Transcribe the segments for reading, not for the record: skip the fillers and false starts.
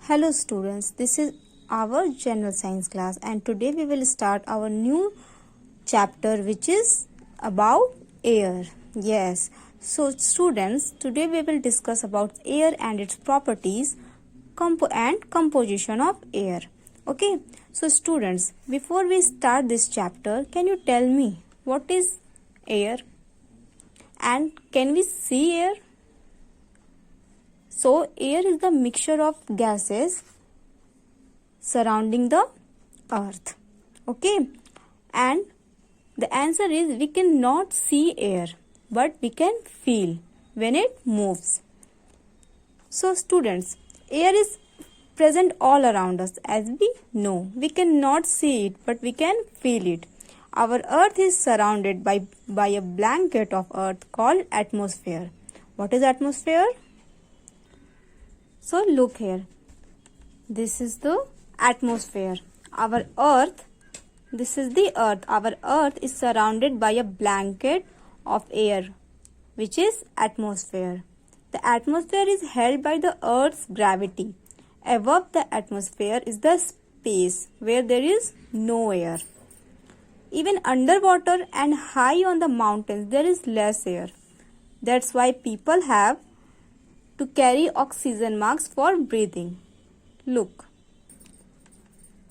Hello students, this is our general science class and today we will start our new chapter which is about air. Yes, so students, today we will discuss about air and its properties and composition of air. Okay, so students, before we start this chapter, can you tell me what is air and can we see air? So, air is the mixture of gases surrounding the earth. Okay, and the answer is we cannot see air, but we can feel when it moves. So, students, air is present all around us as we know. We cannot see it, but we can feel it. Our earth is surrounded by a blanket of earth called atmosphere. What is atmosphere? So look here, this is the atmosphere. Our earth, this is the earth. Our earth is surrounded by a blanket of air which is atmosphere. The atmosphere is held by the earth's gravity. Above the atmosphere is the space where there is no air. Even underwater and high on the mountains there is less air. That's why people have to carry oxygen masks for breathing. Look.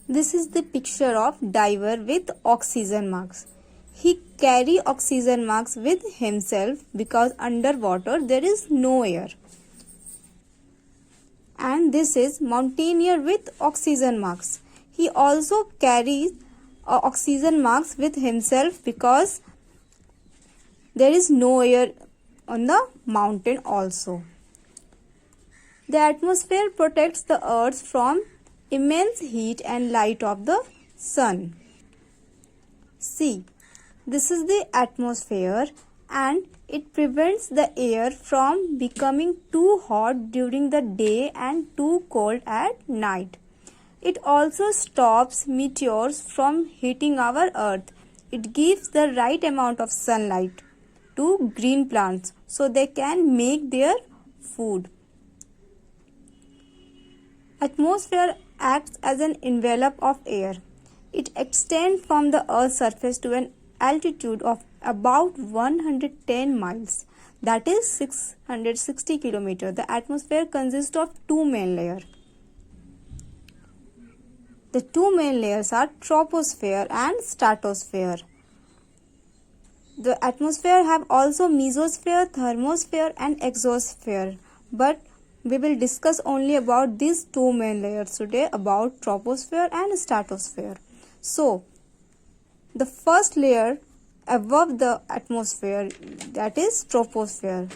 This is the picture of diver with oxygen masks. He carry oxygen masks with himself because underwater there is no air. And this is mountaineer with oxygen masks. He also carries oxygen masks with himself because there is no air on the mountain also. The atmosphere protects the earth from immense heat and light of the sun. See, this is the atmosphere and it prevents the air from becoming too hot during the day and too cold at night. It also stops meteors from hitting our earth. It gives the right amount of sunlight to green plants so they can make their food. Atmosphere acts as an envelope of air. It extends from the Earth's surface to an altitude of about 110 miles, that is 660 kilometers. The atmosphere consists of two main layers. The two main layers are troposphere and stratosphere. The atmosphere have also mesosphere, thermosphere and exosphere, but we will discuss only about these two main layers today, about troposphere and stratosphere. So, the first layer above the atmosphere, that is troposphere.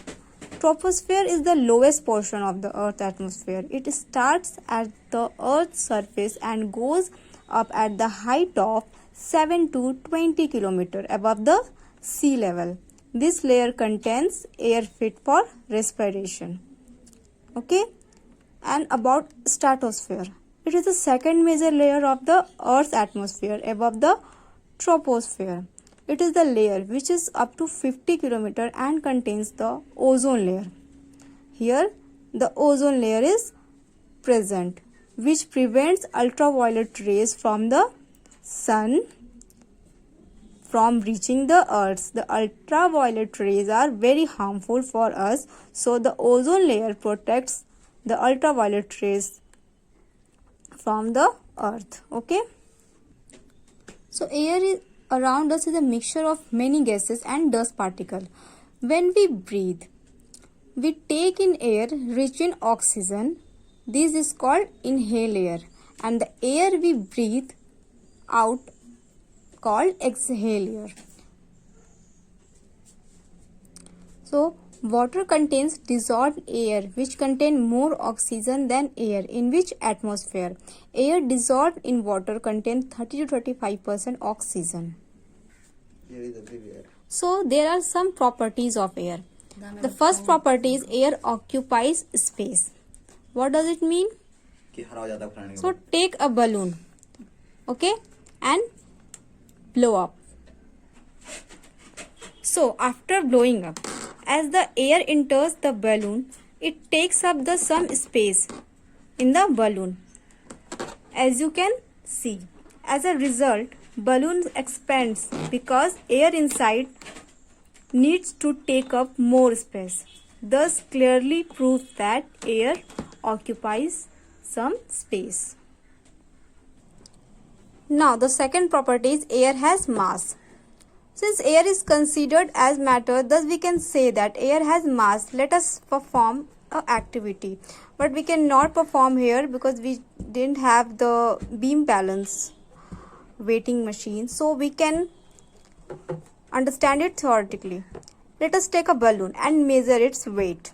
Troposphere is the lowest portion of the Earth's atmosphere. It starts at the Earth's surface and goes up at the height of 7 to 20 kilometers above the sea level. This layer contains air fit for respiration. Okay, and about stratosphere. It is the second major layer of the Earth's atmosphere above the troposphere. It is the layer which is up to 50 km and contains the ozone layer. Here, the ozone layer is present, which prevents ultraviolet rays from the sun from reaching the earth. The ultraviolet rays are very harmful for us, so the ozone layer protects the ultraviolet rays from the earth. Okay, so air around us is a mixture of many gases and dust particles. When we breathe, we take in air rich in oxygen. This is called inhale air, and the air we breathe out called exhale air. So, water contains dissolved air which contain more oxygen than air in which atmosphere. Air dissolved in water contains 30 to 35% oxygen. So, there are some properties of air. The first property is air occupies space. What does it mean? So, take a balloon, okay, and blow up. So, after blowing up, as the air enters the balloon, it takes up some space in the balloon. As you can see, as a result, balloon expands because air inside needs to take up more space. Thus, clearly proves that air occupies some space. Now, the second property is air has mass. Since air is considered as matter, thus we can say that air has mass. Let us perform an activity. But we cannot perform here because we didn't have the beam balance weighting machine. So we can understand it theoretically. Let us take a balloon and measure its weight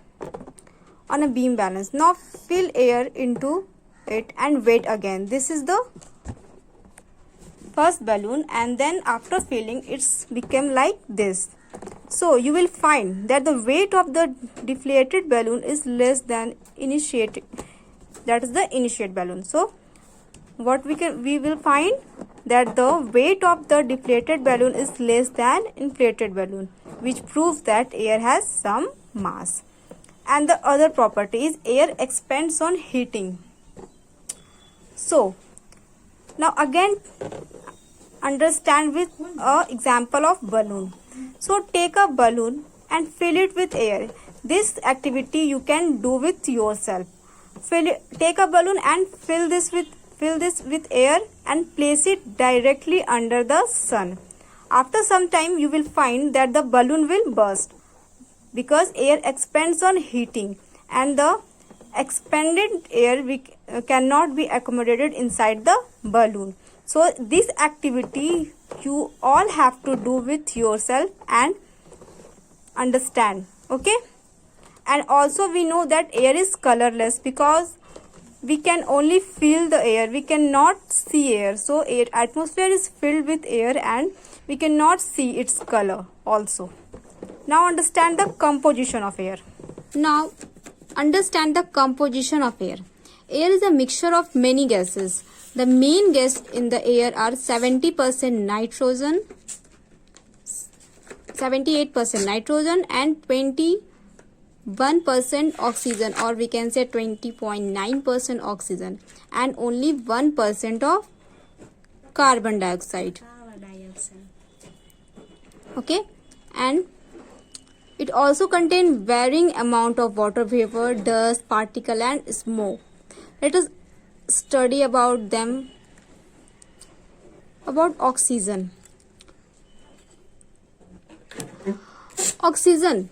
on a beam balance. Now fill air into it and weight again. This is the first balloon, and then after filling it's become like this. So you will find that the weight of the deflated balloon is less than initiated, that is the initiate balloon. So what we will find that the weight of the deflated balloon is less than inflated balloon, which proves that air has some mass. And the other property is air expands on heating. So now again understand with an example of balloon. So take a balloon and fill it with air. This activity you can do with yourself. Take a balloon and fill this with air and place it directly under the sun. After some time you will find that the balloon will burst because air expands on heating, and the expanded air cannot be accommodated inside the balloon. So this activity you all have to do with yourself and understand. Okay. And also we know that air is colorless because we can only feel the air, we cannot see air. So atmosphere is filled with air and we cannot see its color also. Now understand the composition of air. Now understand the composition of air. Air is a mixture of many gases. The main gas in the air are 70% nitrogen, 78% nitrogen and 21% oxygen, or we can say 20.9% oxygen, and only 1% of carbon dioxide. Okay, and it also contains varying amount of water vapor, dust, particle and smoke. Let us study about them. About oxygen. Oxygen.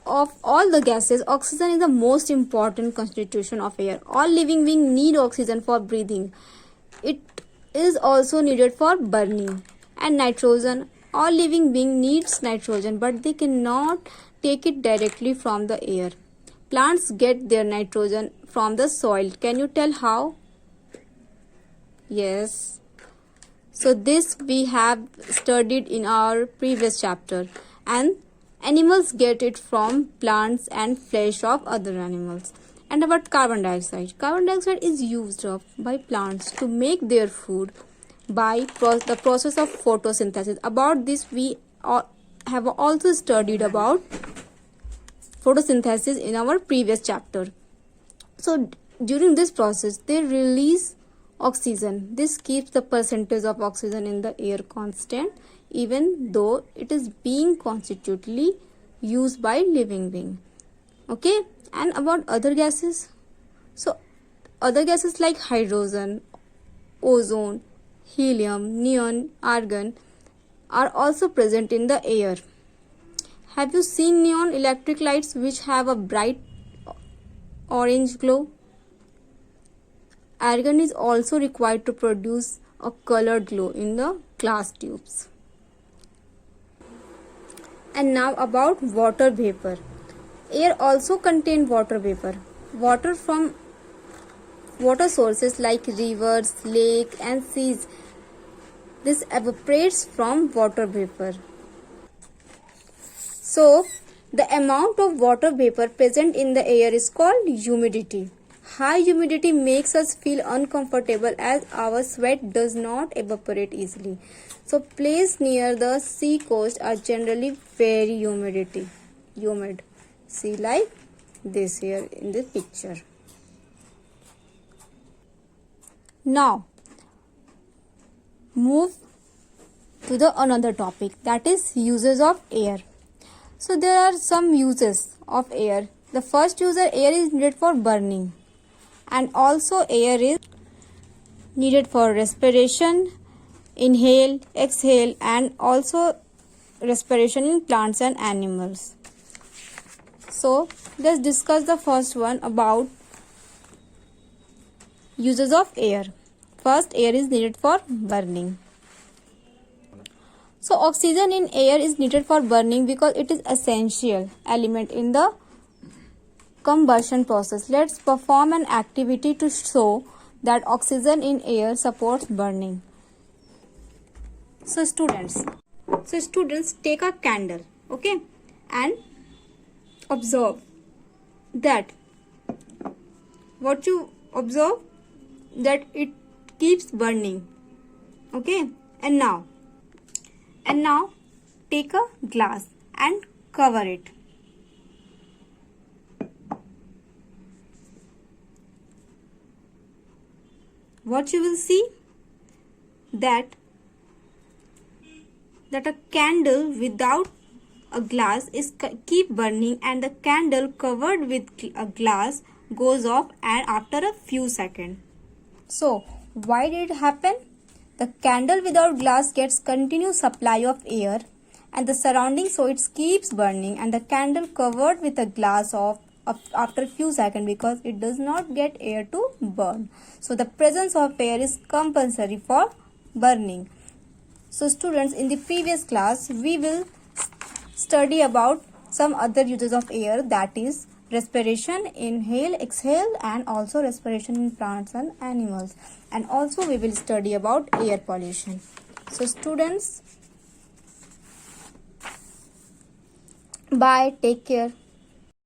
Of all the gases, oxygen is the most important constitution of air. All living beings need oxygen for breathing. It is also needed for burning. And nitrogen. All living beings needs nitrogen, but they cannot take it directly from the air. Plants get their nitrogen from the soil. Can you tell how? Yes. So this we have studied in our previous chapter. And animals get it from plants and flesh of other animals. And about carbon dioxide. Carbon dioxide is used up by plants to make their food by the process of photosynthesis. About this we have also studied about photosynthesis in our previous chapter. So during this process they release oxygen. This keeps the percentage of oxygen in the air constant even though it is being constitutively used by living being. Okay, and about other gases. So other gases like hydrogen, ozone, helium, neon, argon are also present in the air. Have you seen neon electric lights which have a bright orange glow? Argon is also required to produce a colored glow in the glass tubes. And now about water vapor. Air also contains water vapor. Water from water sources like rivers, lakes and seas. This evaporates from water vapor. So, the amount of water vapor present in the air is called humidity. High humidity makes us feel uncomfortable as our sweat does not evaporate easily. So, places near the sea coast are generally very humid. See like this here in the picture. Now move to the another topic, that is uses of air. So there are some uses of air. The first user, air is needed for burning, and also air is needed for respiration, inhale, exhale, and also respiration in plants and animals. So let's discuss the first one about uses of air. First, air is needed for burning. So oxygen in air is needed for burning because it is essential element in the combustion process. Let's perform an activity to show that oxygen in air supports burning. So students take a candle, okay, and observe that what you observe, that it keeps burning, okay. And now take a glass and cover it. What you will see, that a candle without a glass is keep burning, and the candle covered with a glass goes off and after a few seconds. So why did it happen? The candle without glass gets continuous supply of air and the surroundings, so it keeps burning, and the candle covered with a glass off after a few seconds because it does not get air to burn. So the presence of air is compulsory for burning. So students, in the previous class we will study about some other uses of air, that is respiration, inhale, exhale, and also respiration in plants and animals, and also we will study about air pollution. So students, bye, take care.